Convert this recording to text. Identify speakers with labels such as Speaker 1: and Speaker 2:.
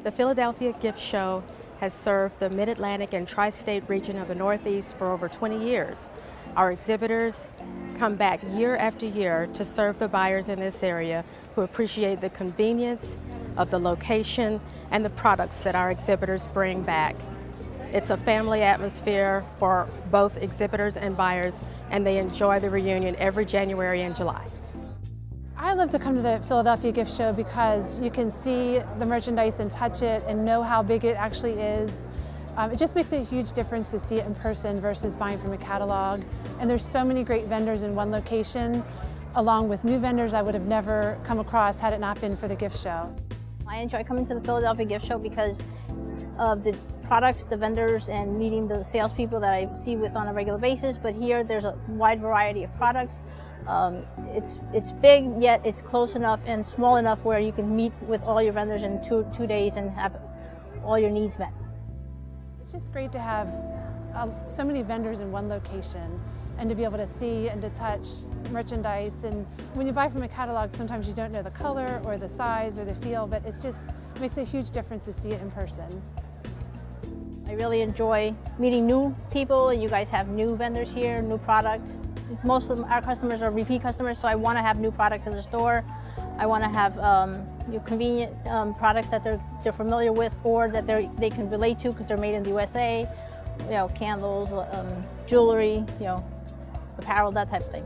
Speaker 1: The Philadelphia Gift Show has served the Mid-Atlantic and Tri-State region of the Northeast for over 20 years. Our exhibitors come back year after year to serve the buyers in this area who appreciate the convenience of the location and the products that our exhibitors bring back. It's a family atmosphere for both exhibitors and buyers, and they enjoy the reunion every January and July.
Speaker 2: I love to come to the Philadelphia Gift Show because you can see the merchandise and touch it and know how big it actually is. It just makes a huge difference to see it in person versus buying from a catalog. And there's so many great vendors in one location, along with new vendors I would have never come across had it not been for the gift show.
Speaker 3: I enjoy coming to the Philadelphia Gift Show because of the products, the vendors, and meeting the salespeople that I see with on a regular basis. But here there's a wide variety of products. It's big, yet it's close enough and small enough where you can meet with all your vendors in two days and have all your needs met.
Speaker 2: It's just great to have so many vendors in one location and to be able to see and to touch merchandise. And when you buy from a catalog, sometimes you don't know the color or the size or the feel, but it just makes a huge difference to see it in person.
Speaker 3: I really enjoy meeting new people, and you guys have new vendors here, new products. Most of our customers are repeat customers, so I want to have new products in the store. I want to have convenient products that they're familiar with or that they can relate to because they're made in the USA. You know, candles, jewelry, apparel, that type of thing.